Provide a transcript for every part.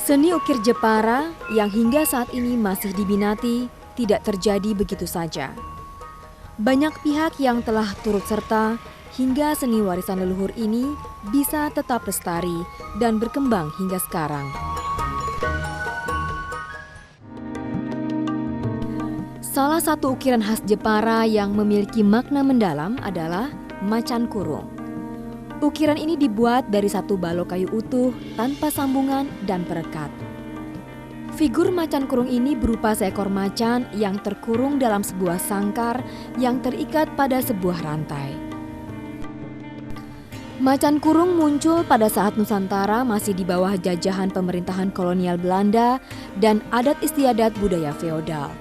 Seni ukir Jepara yang hingga saat ini masih diminati tidak terjadi begitu saja. Banyak pihak yang telah turut serta hingga seni warisan leluhur ini bisa tetap lestari dan berkembang hingga sekarang. Salah satu ukiran khas Jepara yang memiliki makna mendalam adalah macan kurung. Ukiran ini dibuat dari satu balok kayu utuh tanpa sambungan dan perekat. Figur macan kurung ini berupa seekor macan yang terkurung dalam sebuah sangkar yang terikat pada sebuah rantai. Macan kurung muncul pada saat Nusantara masih di bawah jajahan pemerintahan kolonial Belanda dan adat istiadat budaya feodal.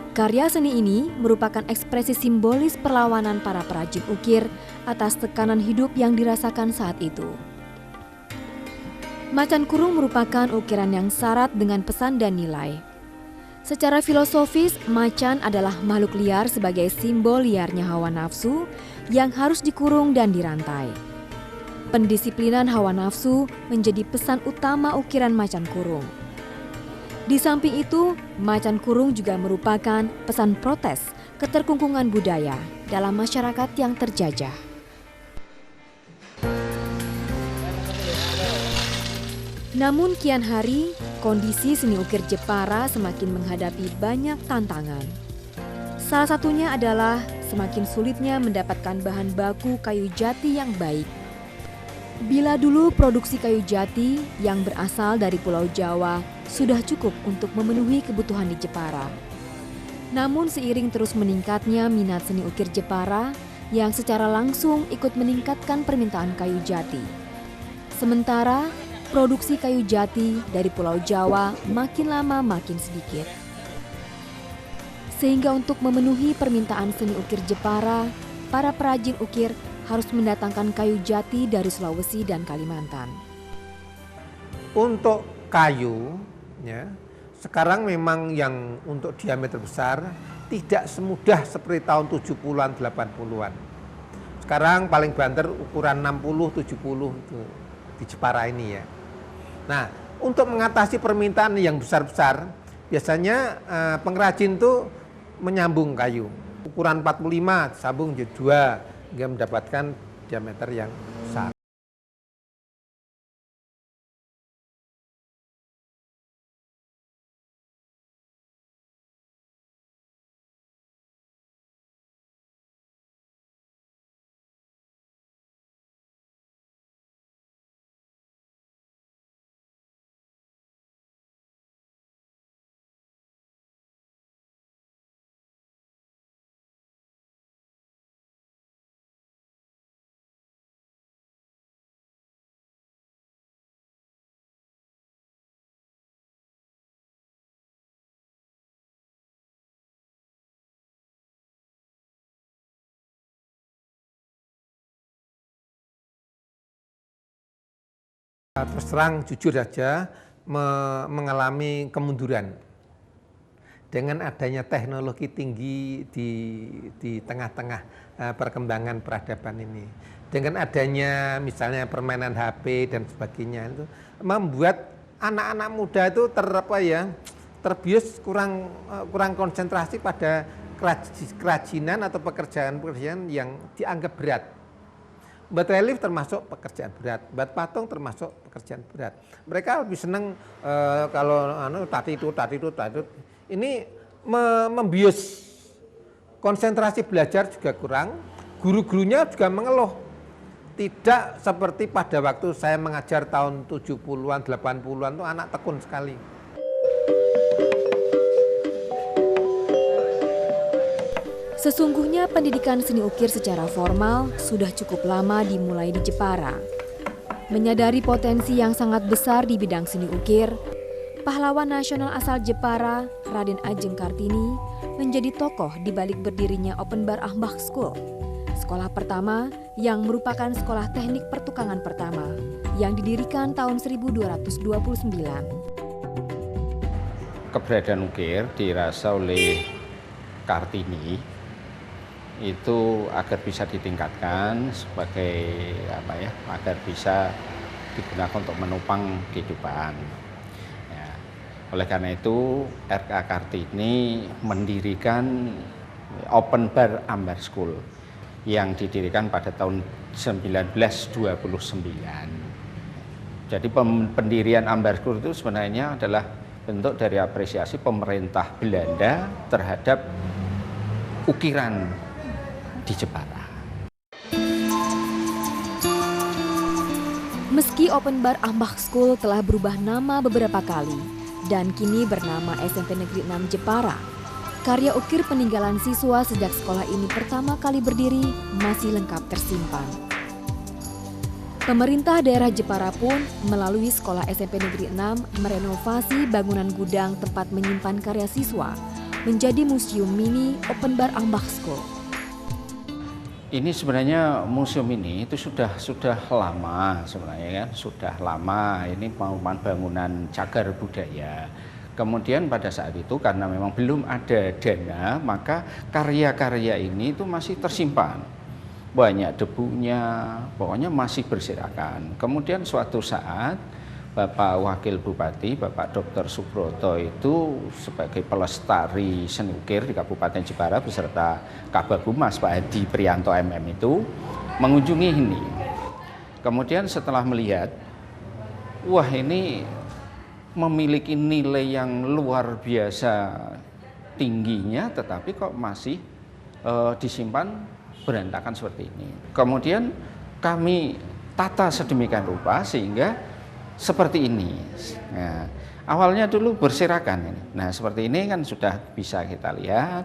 Karya seni ini merupakan ekspresi simbolis perlawanan para perajin ukir atas tekanan hidup yang dirasakan saat itu. Macan kurung merupakan ukiran yang syarat dengan pesan dan nilai. Secara filosofis, macan adalah makhluk liar sebagai simbol liarnya hawa nafsu yang harus dikurung dan dirantai. Pendisiplinan hawa nafsu menjadi pesan utama ukiran macan kurung. Di samping itu, macan kurung juga merupakan pesan protes keterkungkungan budaya dalam masyarakat yang terjajah. Namun kian hari, kondisi seni ukir Jepara semakin menghadapi banyak tantangan. Salah satunya adalah semakin sulitnya mendapatkan bahan baku kayu jati yang baik. Bila dulu produksi kayu jati yang berasal dari Pulau Jawa sudah cukup untuk memenuhi kebutuhan di Jepara. Namun seiring terus meningkatnya minat seni ukir Jepara yang secara langsung ikut meningkatkan permintaan kayu jati. Sementara produksi kayu jati dari Pulau Jawa makin lama makin sedikit. Sehingga untuk memenuhi permintaan seni ukir Jepara, para perajin ukir harus mendatangkan kayu jati dari Sulawesi dan Kalimantan. Untuk kayu, ya, sekarang memang yang untuk diameter besar tidak semudah seperti tahun 70-an, 80-an. Sekarang paling banter ukuran 60-70 itu di Jepara ini ya. Nah, untuk mengatasi permintaan yang besar-besar, biasanya pengrajin itu menyambung kayu. Ukuran 45 sambung jadi 2 hingga mendapatkan diameter yang besar. Terus terang jujur saja mengalami kemunduran dengan adanya teknologi tinggi di tengah-tengah perkembangan peradaban ini. Dengan adanya misalnya permainan HP dan sebagainya itu membuat anak-anak muda itu terbius kurang konsentrasi pada kerajinan atau pekerjaan-pekerjaan yang dianggap berat. Buat relief termasuk pekerjaan berat, buat patung termasuk pekerjaan berat. Mereka lebih senang kalau tadi itu. Ini membius konsentrasi belajar juga kurang, guru-gurunya juga mengeluh. Tidak seperti pada waktu saya mengajar tahun 70-an, 80-an itu anak tekun sekali. Sesungguhnya pendidikan seni ukir secara formal sudah cukup lama dimulai di Jepara. Menyadari potensi yang sangat besar di bidang seni ukir, pahlawan nasional asal Jepara, Raden Ajeng Kartini, menjadi tokoh di balik berdirinya Open Bar Ahmbak School, sekolah pertama yang merupakan sekolah teknik pertukangan pertama yang didirikan tahun 1229. Keberadaan ukir dirasa oleh Kartini itu agar bisa ditingkatkan sebagai agar bisa digunakan untuk menopang kehidupan. Oleh karena itu RK Kartini mendirikan Open Bar Ambar School yang didirikan pada tahun 1929. Jadi pendirian Ambar School itu sebenarnya adalah bentuk dari apresiasi pemerintah Belanda terhadap ukiran di Jepara. Meski Open Bar Ambak School telah berubah nama beberapa kali dan kini bernama SMP Negeri 6 Jepara, karya ukir peninggalan siswa sejak sekolah ini pertama kali berdiri masih lengkap tersimpan. Pemerintah daerah Jepara pun melalui sekolah SMP Negeri 6 merenovasi bangunan gudang tempat menyimpan karya siswa menjadi museum mini Open Bar Ambak School. Ini sebenarnya museum ini itu sudah lama sebenarnya kan, sudah lama. Ini merupakan bangunan cagar budaya. Kemudian pada saat itu karena memang belum ada dana, maka karya-karya ini itu masih tersimpan. Banyak debunya, pokoknya masih berserakan. Kemudian suatu saat Bapak Wakil Bupati, Bapak Dr. Subroto itu sebagai pelestari seni ukir di Kabupaten Jepara beserta Kabag Humas Pak Hadi Prianto MM itu mengunjungi ini. Kemudian setelah melihat, wah ini memiliki nilai yang luar biasa tingginya, tetapi kok masih disimpan berantakan seperti ini. Kemudian kami tata sedemikian rupa sehingga seperti ini. Nah, awalnya dulu berserakan ini. Nah, seperti ini kan sudah bisa kita lihat,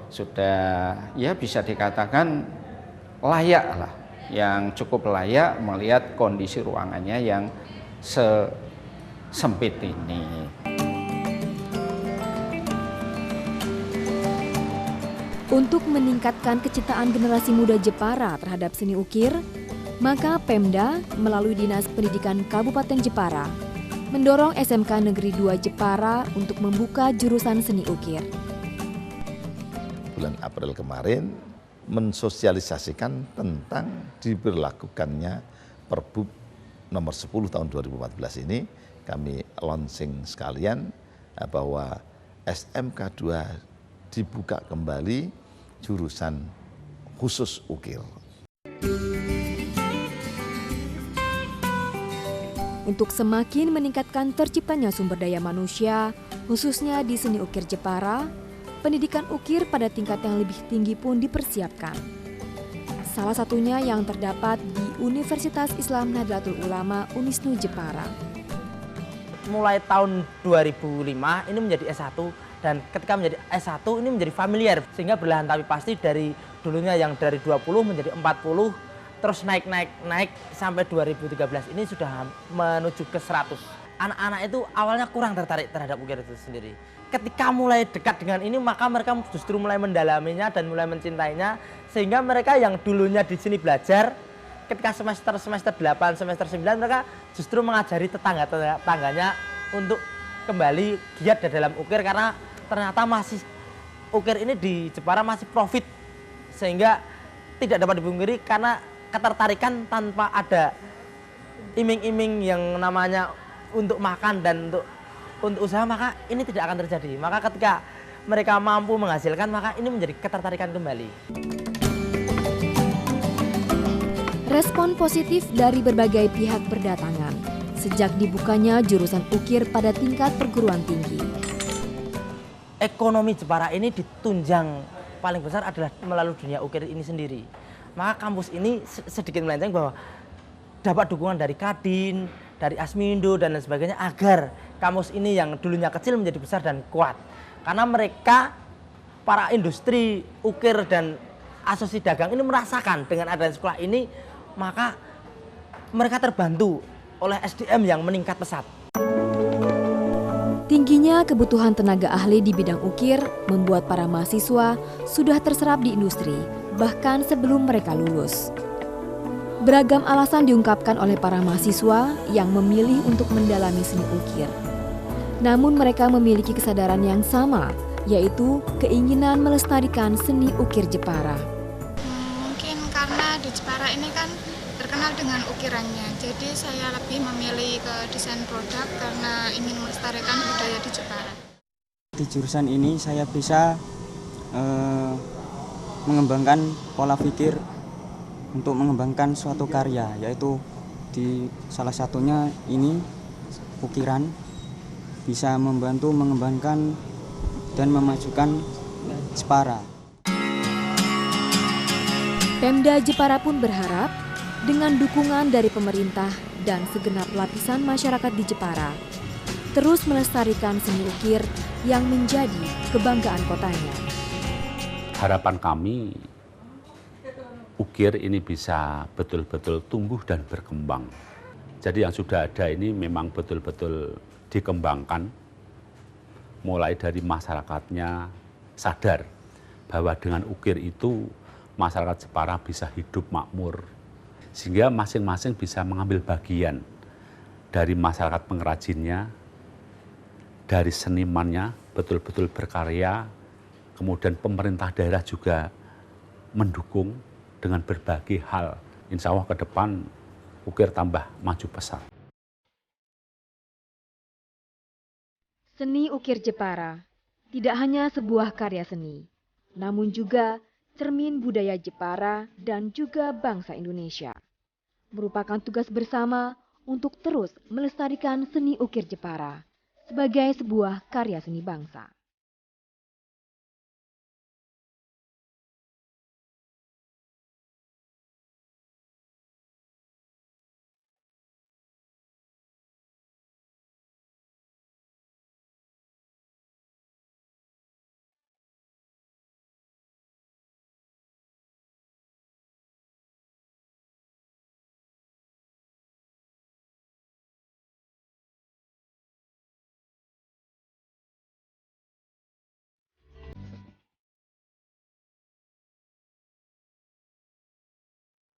sudah ya bisa dikatakan layak lah, yang cukup layak melihat kondisi ruangannya yang sempit ini. Untuk meningkatkan kecintaan generasi muda Jepara terhadap seni ukir, maka Pemda melalui Dinas Pendidikan Kabupaten Jepara mendorong SMK Negeri 2 Jepara untuk membuka jurusan seni ukir. Bulan April kemarin mensosialisasikan tentang diberlakukannya Perbup nomor 10 tahun 2014 ini, kami launching sekalian bahwa SMK 2 dibuka kembali jurusan khusus ukir. Untuk semakin meningkatkan terciptanya sumber daya manusia, khususnya di seni ukir Jepara, pendidikan ukir pada tingkat yang lebih tinggi pun dipersiapkan. Salah satunya yang terdapat di Universitas Islam Nahdlatul Ulama Unisnu Jepara. Mulai tahun 2005 ini menjadi S1 dan ketika menjadi S1 ini menjadi familiar sehingga berlahan tapi pasti dari dulunya yang dari 20 menjadi 40 terus naik sampai 2013 ini sudah menuju ke 100. Anak-anak itu awalnya kurang tertarik terhadap ukir itu sendiri. Ketika mulai dekat dengan ini maka mereka justru mulai mendalaminya dan mulai mencintainya sehingga mereka yang dulunya di sini belajar ketika semester 8, semester 9 mereka justru mengajari tetangganya untuk kembali giat dalam ukir karena ternyata masih ukir ini di Jepara masih profit sehingga tidak dapat dipungkiri karena ketertarikan tanpa ada iming-iming yang namanya untuk makan dan untuk usaha maka ini tidak akan terjadi. Maka ketika mereka mampu menghasilkan maka ini menjadi ketertarikan kembali. Respon positif dari berbagai pihak berdatangan sejak dibukanya jurusan ukir pada tingkat perguruan tinggi. Ekonomi Jepara ini ditunjang paling besar adalah melalui dunia ukir ini sendiri. Maka kampus ini sedikit melenceng bahwa dapat dukungan dari Kadin, dari Asmindo dan lain sebagainya agar kampus ini yang dulunya kecil menjadi besar dan kuat. Karena mereka para industri ukir dan asosiasi dagang ini merasakan dengan adanya sekolah ini maka mereka terbantu oleh SDM yang meningkat pesat. Tingginya kebutuhan tenaga ahli di bidang ukir membuat para mahasiswa sudah terserap di industri, bahkan sebelum mereka lulus. Beragam alasan diungkapkan oleh para mahasiswa yang memilih untuk mendalami seni ukir. Namun mereka memiliki kesadaran yang sama, yaitu keinginan melestarikan seni ukir Jepara. Mungkin karena di Jepara ini kan terkenal terkenal dengan ukirannya. Jadi saya lebih memilih ke desain produk karena ingin melestarikan budaya di Jepara. Di jurusan ini saya bisa mengembangkan pola pikir untuk mengembangkan suatu karya, yaitu di salah satunya ini ukiran bisa membantu mengembangkan dan memajukan Jepara. Pemda Jepara pun berharap dengan dukungan dari pemerintah dan segenap lapisan masyarakat di Jepara terus melestarikan seni ukir yang menjadi kebanggaan kotanya. Harapan kami ukir ini bisa betul-betul tumbuh dan berkembang. Jadi yang sudah ada ini memang betul-betul dikembangkan, mulai dari masyarakatnya sadar bahwa dengan ukir itu masyarakat Jepara bisa hidup makmur, sehingga masing-masing bisa mengambil bagian dari masyarakat pengrajinnya, dari senimannya betul-betul berkarya, kemudian pemerintah daerah juga mendukung dengan berbagai hal. Insya Allah ke depan ukir tambah maju pesat. Seni ukir Jepara tidak hanya sebuah karya seni, namun juga cermin budaya Jepara dan juga bangsa Indonesia. Merupakan tugas bersama untuk terus melestarikan seni ukir Jepara sebagai sebuah karya seni bangsa.